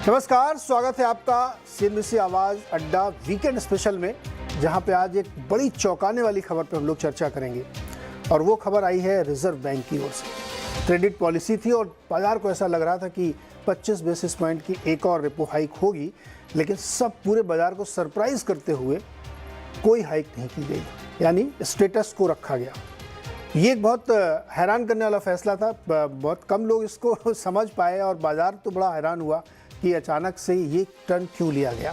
नमस्कार, स्वागत है आपका सीएनबीसी आवाज अड्डा वीकेंड स्पेशल में, जहां पे आज एक बड़ी चौंकाने वाली खबर पे हम लोग चर्चा करेंगे। और वो खबर आई है रिजर्व बैंक की ओर से। क्रेडिट पॉलिसी थी और बाजार को ऐसा लग रहा था कि 25 बेसिस पॉइंट की एक और रेपो हाइक होगी, लेकिन सब पूरे बाजार को सरप्राइज करते हुए कोई हाइक नहीं की गई, यानी स्टेटस को रखा गया। ये एक बहुत हैरान करने वाला फैसला था। बहुत कम लोग इसको समझ पाए और बाजार तो बड़ा हैरान हुआ कि अचानक से ये टर्न क्यों लिया गया।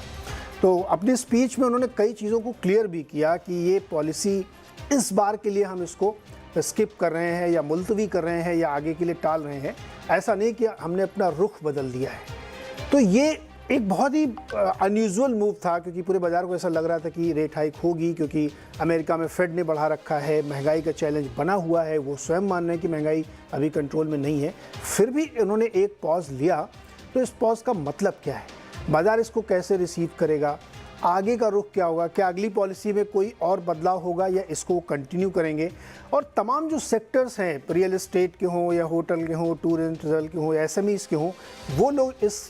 तो अपनी स्पीच में उन्होंने कई चीज़ों को क्लियर भी किया कि ये पॉलिसी इस बार के लिए हम इसको स्किप कर रहे हैं या मुलतवी कर रहे हैं या आगे के लिए टाल रहे हैं। ऐसा नहीं कि हमने अपना रुख बदल दिया है। तो ये एक बहुत ही अनयूजुअल मूव था, क्योंकि पूरे बाजार को ऐसा लग रहा था कि रेट हाइक होगी, क्योंकि अमेरिका में फेड ने बढ़ा रखा है, महंगाई का चैलेंज बना हुआ है। वो स्वयं मान रहे हैं कि महंगाई अभी कंट्रोल में नहीं है। फिर भी इन्होंने एक पॉज लिया। तो इस पॉज का मतलब क्या है, बाजार इसको कैसे रिसीव करेगा, आगे का रुख क्या होगा, क्या अगली पॉलिसी में कोई और बदलाव होगा या इसको कंटिन्यू करेंगे। और तमाम जो सेक्टर्स हैं, रियल एस्टेट के हों या होटल के हों, टूर एंड ट्रैवल के हों या एसएमईज के हों, वो लोग इस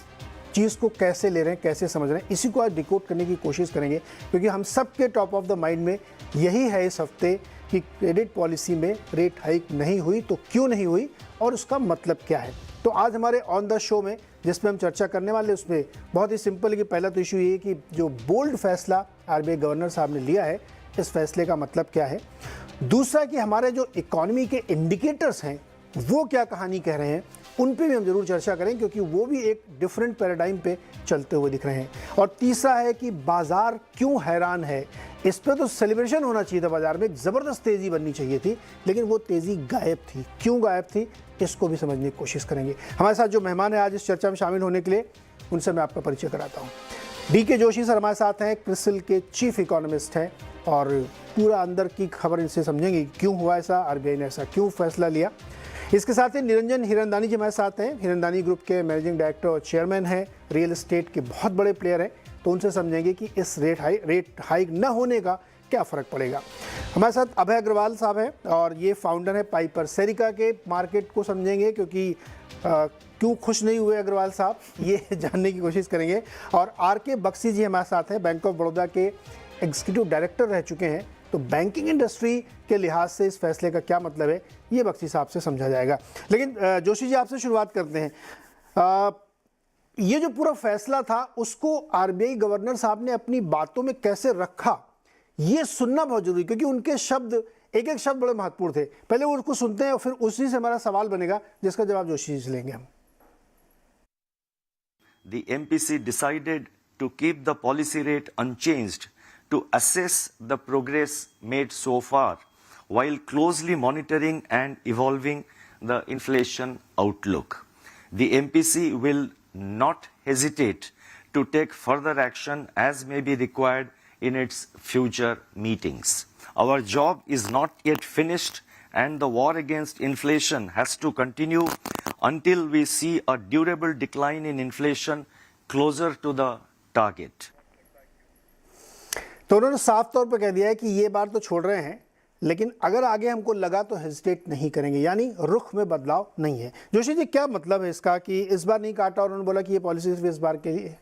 चीज़ को कैसे ले रहे हैं, कैसे समझ रहे हैं, इसी को आज डिकोड करने की कोशिश करेंगे। क्योंकि हम सब के टॉप ऑफ द माइंड में यही है इस हफ्ते कि क्रेडिट पॉलिसी में रेट हाइक नहीं हुई तो क्यों नहीं हुई और उसका मतलब क्या है। तो आज हमारे ऑन द शो में जिसमें हम चर्चा करने वाले, उसमें बहुत ही सिंपल है कि पहला तो इशू ये है कि जो बोल्ड फैसला आरबीआई गवर्नर साहब ने लिया है, इस फैसले का मतलब क्या है। दूसरा कि हमारे जो इकोनॉमी के इंडिकेटर्स हैं वो क्या कहानी कह रहे हैं, उन पे भी हम जरूर चर्चा करें, क्योंकि वो भी एक डिफरेंट पैराडाइम पे चलते हुए दिख रहे हैं। और तीसरा है कि बाजार क्यों हैरान है। इस पे तो सेलिब्रेशन होना चाहिए था, बाजार में एक ज़बरदस्त तेज़ी बननी चाहिए थी, लेकिन वो तेज़ी गायब थी। क्यों गायब थी, इसको भी समझने की कोशिश करेंगे। हमारे साथ जो मेहमान है आज इस चर्चा में शामिल होने के लिए, उनसे मैं आपका परिचय कराता हूँ। डीके जोशी सर हमारे साथ हैं, क्रिसिल के चीफ इकोनॉमिस्ट हैं और पूरा अंदर की खबर इनसे समझेंगे क्यों हुआ ऐसा, आरबीआई ने ऐसा क्यों फैसला लिया। इसके साथ ही निरंजन हिरनदानी जी हमारे साथ हैं, हिरनदानी ग्रुप के मैनेजिंग डायरेक्टर और चेयरमैन हैं, रियल एस्टेट के बहुत बड़े प्लेयर हैं। तो उनसे समझेंगे कि इस रेट हाइक न होने का क्या फ़र्क पड़ेगा। हमारे साथ अभय अग्रवाल साहब हैं और ये फाउंडर है पाइपर सेरिका के। मार्केट को समझेंगे क्योंकि क्यों खुश नहीं हुए अग्रवाल साहब, ये जानने की कोशिश करेंगे। और आर.के. बख्शी जी हमारे साथ हैं, बैंक ऑफ बड़ौदा के एग्जीक्यूटिव डायरेक्टर रह चुके हैं। तो बैंकिंग इंडस्ट्री के लिहाज से इस फैसले का क्या मतलब है, ये बख्शी साहब से समझा जाएगा। लेकिन जोशी जी आपसे शुरुआत करते हैं। ये जो पूरा फैसला था उसको आरबीआई गवर्नर साहब ने अपनी बातों में कैसे रखा, ये सुनना बहुत जरूरी, क्योंकि उनके शब्द एक एक शब्द बड़े महत्वपूर्ण थे। पहले वो उसको सुनते हैं और फिर उसी से हमारा सवाल बनेगा, जिसका जवाब जोशी जी से लेंगे हम। The MPC decided to keep the policy rate unchanged to assess the progress made so far, while closely monitoring and evolving the inflation outlook. The MPC will not hesitate to take further action as may be required in its future meetings. Our job is not yet finished, and the war against inflation has to continue until we see a durable decline in inflation closer to the target. तो उन्होंने साफ तौर पर कह दिया है कि ये बार तो छोड़ रहे हैं, लेकिन अगर आगे हमको लगा तो हेजिटेट नहीं करेंगे, यानी रुख में बदलाव नहीं है। जोशी जी क्या मतलब है इसका कि इस बार नहीं काटा और उन्होंने बोला कि ये पॉलिसी सिर्फ इस बार के लिए?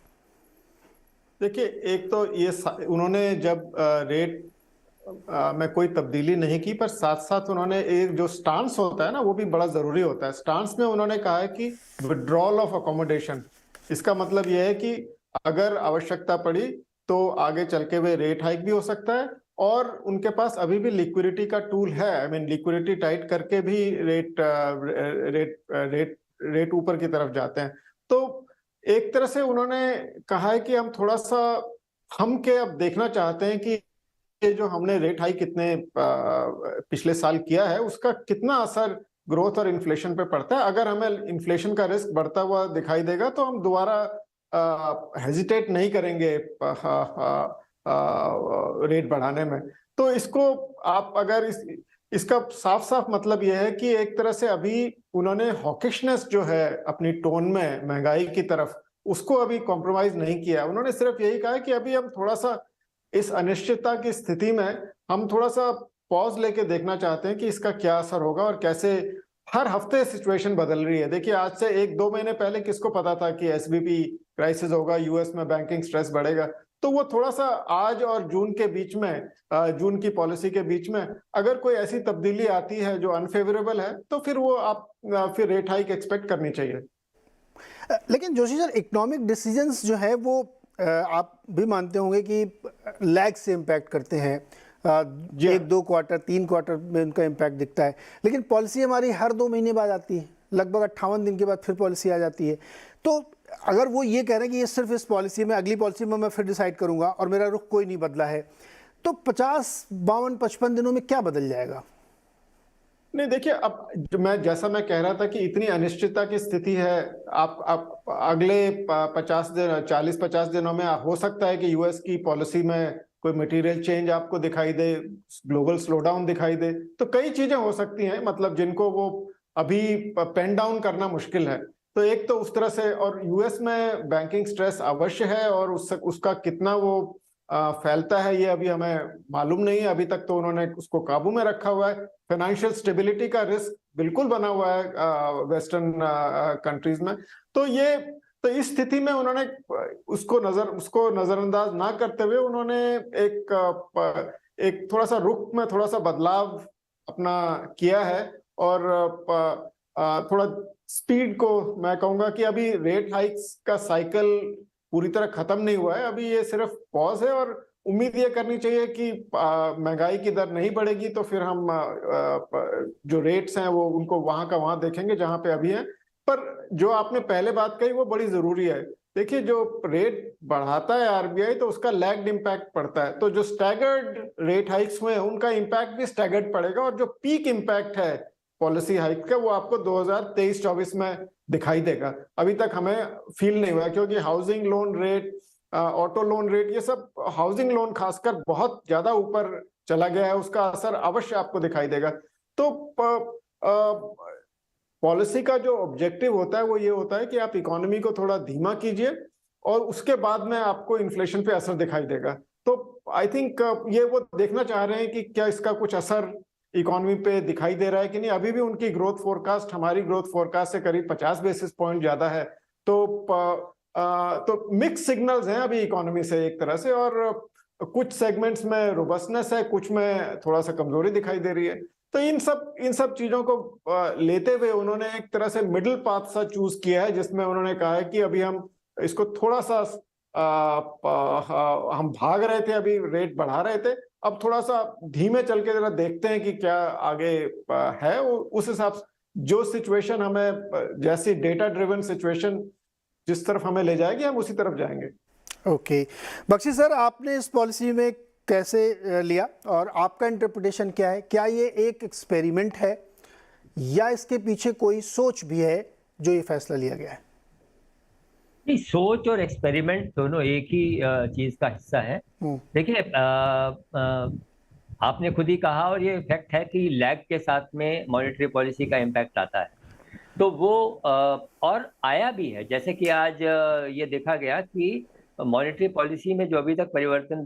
देखिए, एक तो ये उन्होंने जब रेट में कोई तब्दीली नहीं की, पर साथ साथ उन्होंने एक जो स्टांस होता है ना, वो भी बड़ा जरूरी होता है। स्टांस में उन्होंने कहा है कि विड्रॉल ऑफ अकोमोडेशन। इसका मतलब यह है कि अगर आवश्यकता पड़ी तो आगे चल के वे रेट हाइक भी हो सकता है, और उनके पास अभी भी लिक्विडिटी का टूल है। आई मीन लिक्विडिटी टाइट करके भी रेट ऊपर की तरफ जाते हैं। तो एक तरह से उन्होंने कहा है कि हम थोड़ा सा अब देखना चाहते हैं कि ये जो हमने रेट हाइक कितने पिछले साल किया है, उसका कितना असर ग्रोथ और इन्फ्लेशन पे पड़ता है। अगर हमें इन्फ्लेशन का रिस्क बढ़ता हुआ दिखाई देगा तो हम दोबारा हेजिटेट नहीं करेंगे रेट बढ़ाने में। तो इसको आप अगर इसका साफ साफ मतलब यह है कि एक तरह से अभी उन्होंने हॉकिशनेस जो है अपनी टोन में महंगाई की तरफ, उसको अभी कॉम्प्रोमाइज नहीं किया। उन्होंने सिर्फ यही कहा कि अभी हम थोड़ा सा इस अनिश्चितता की स्थिति में हम थोड़ा सा पॉज लेके देखना चाहते हैं कि इसका क्या असर होगा और कैसे हर हफ्ते सिचुएशन बदल रही है। देखिए, आज से 1-2 महीने पहले किसको पता था कि एसबीपी क्राइसिस होगा, यूएस में बैंकिंग स्ट्रेस बढ़ेगा, तो वो थोड़ा सा आज और जून के बीच में, जून की पॉलिसी के बीच में अगर कोई ऐसी तब्दीली आती है जो अनफेवरेबल है, तो फिर वो आप फिर रेट हाइक एक्सपेक्ट करनी चाहिए। लेकिन जोशी सर, इकोनॉमिक डिसीजंस जो है वो आप भी मानते होंगे कि लैग से इम्पैक्ट करते हैं, 1-2 क्वार्टर 3 क्वार्टर में उनका इम्पैक्ट दिखता है, लेकिन पॉलिसी हमारी हर 2 महीने बाद आती है, लगभग 58 दिन के बाद फिर पॉलिसी आ जाती है। तो अगर वो ये कह रहे हैं कि ये सिर्फ इस पॉलिसी में, अगली पॉलिसी में मैं फिर डिसाइड करूंगा और मेरा रुख कोई नहीं बदला है, तो 50, 52, 55 दिनों में क्या बदल जाएगा? नहीं देखिए, अब जैसा मैं कह रहा था कि इतनी अनिश्चितता की स्थिति है, आप अगले 40-50 दिनों में हो सकता है कि यूएस की पॉलिसी में कोई मटेरियल चेंज आपको दिखाई दे, ग्लोबल स्लोडाउन दिखाई दे, तो कई चीजें हो सकती हैं, मतलब जिनको वो अभी पेन डाउन करना मुश्किल है। तो एक तो उस तरह से, और यूएस में बैंकिंग स्ट्रेस अवश्य है, और उसका कितना वो फैलता है ये अभी हमें मालूम नहीं है। अभी तक तो उन्होंने उसको काबू में रखा हुआ है। फाइनेंशियल स्टेबिलिटी का रिस्क बिल्कुल बना हुआ है वेस्टर्न कंट्रीज में। तो इस स्थिति में उन्होंने उसको नजरअंदाज ना करते हुए उन्होंने एक थोड़ा सा रुख में थोड़ा सा बदलाव अपना किया है, और थोड़ा स्पीड को, मैं कहूंगा कि अभी रेट हाइक्स का साइकिल पूरी तरह खत्म नहीं हुआ है, अभी ये सिर्फ पॉज है, और उम्मीद ये करनी चाहिए कि महंगाई की दर नहीं बढ़ेगी, तो फिर हम जो रेट्स हैं वो उनको वहां का वहां देखेंगे जहां पे अभी है। पर जो आपने पहले बात कही वो बड़ी जरूरी है। देखिए, जो रेट बढ़ाता है आरबीआई तो उसका लैग्ड इम्पैक्ट पड़ता है, तो जो स्टैगर्ड रेट हाइक्स हुए उनका इम्पैक्ट भी स्टैगर्ड पड़ेगा, और जो पीक इम्पैक्ट है पॉलिसी हाइक का वो आपको 2023-24 में दिखाई देगा। अभी तक हमें फील नहीं हुआ, क्योंकि housing loan rate, auto loan rate, ये सब, हाउसिंग लोन खासकर बहुत ज्यादा ऊपर चला गया है, उसका असर अवश्य आपको दिखाई देगा। तो पॉलिसी का जो ऑब्जेक्टिव होता है वो ये होता है कि आप इकोनॉमी को थोड़ा धीमा कीजिए, और उसके बाद में आपको इन्फ्लेशन पे असर दिखाई देगा। तो आई थिंक ये वो देखना चाह रहे हैं कि क्या इसका कुछ असर इकोनॉमी पे दिखाई दे रहा है कि नहीं। अभी भी उनकी ग्रोथ फोरकास्ट हमारी ग्रोथ फोरकास्ट से करीब 50 बेसिस पॉइंट ज्यादा है। तो मिक्स सिग्नल्स हैं अभी इकोनॉमी से एक तरह से, और कुछ सेगमेंट्स में रोबस्टनेस है, कुछ में थोड़ा सा कमजोरी दिखाई दे रही है। तो इन सब चीजों को लेते हुए उन्होंने एक तरह से मिडिल पाथ सा चूज किया है, जिसमें उन्होंने कहा है कि अभी हम इसको थोड़ा सा हम भाग रहे थे, अभी रेट बढ़ा रहे थे, अब थोड़ा सा धीमे चल के जरा देखते हैं कि क्या आगे है। उस हिसाब से जो सिचुएशन हमें, जैसी डेटा ड्रिवन सिचुएशन जिस तरफ हमें ले जाएगी, हम उसी तरफ जाएंगे। ओके, बख्शी सर, आपने इस पॉलिसी में कैसे लिया और आपका इंटरप्रिटेशन क्या है? क्या ये एक एक्सपेरिमेंट है या इसके पीछे कोई सोच भी है जो ये फैसला लिया गया है? नहीं, सोच और एक्सपेरिमेंट दोनों एक ही चीज का हिस्सा है। देखिए, आपने खुद ही कहा, और ये फैक्ट है कि लैग के साथ में मॉनेटरी पॉलिसी का इम्पैक्ट आता है, तो वो और आया भी है। जैसे कि आज ये देखा गया कि मॉनेटरी पॉलिसी में जो अभी तक परिवर्तन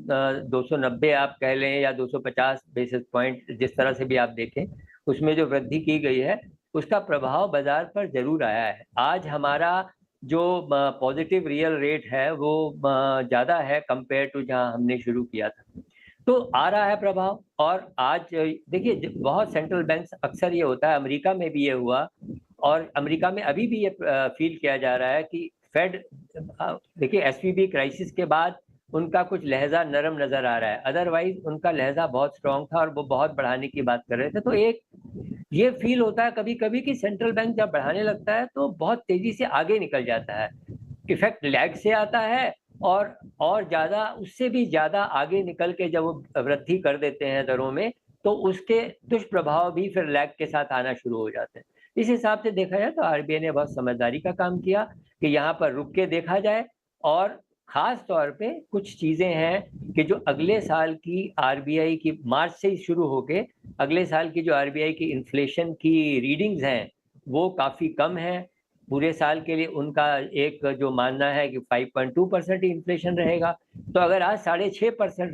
290 आप कह लें या 250 बेसिस पॉइंट, जिस तरह से भी आप देखें, उसमें जो वृद्धि की गई है उसका प्रभाव बाजार पर जरूर आया है। आज हमारा जो पॉजिटिव रियल रेट है वो ज़्यादा है कंपेयर टू जहां हमने शुरू किया था, तो आ रहा है प्रभाव। और आज देखिए, बहुत सेंट्रल बैंक्स, अक्सर ये होता है, अमेरिका में भी ये हुआ, और अमेरिका में अभी भी ये फील किया जा रहा है कि फेड, देखिए एसवीबी क्राइसिस के बाद उनका कुछ लहजा नरम नजर आ रहा है, अदरवाइज उनका लहजा बहुत स्ट्रॉन्ग था और वो बहुत बढ़ाने की बात कर रहे थे। तो एक ये फील होता है कभी कभी कि सेंट्रल बैंक जब बढ़ाने लगता है तो बहुत तेजी से आगे निकल जाता है। इफेक्ट लैग से आता है, और ज्यादा, उससे भी ज्यादा आगे निकल के जब वो वृद्धि कर देते हैं दरों में, तो उसके दुष्प्रभाव भी फिर लैग के साथ आना शुरू हो जाते हैं। इस हिसाब से देखा जाए तो आरबीआई ने बहुत समझदारी का काम किया कि यहाँ पर रुक के देखा जाए, और खास तौर पे कुछ चीजें हैं कि जो अगले साल की आरबीआई की, मार्च से ही शुरू होके अगले साल की जो आरबीआई की इन्फ्लेशन की रीडिंग्स हैं वो काफी कम है। पूरे साल के लिए उनका एक जो मानना है कि 5.2% ही इन्फ्लेशन रहेगा। तो अगर आज 6.5%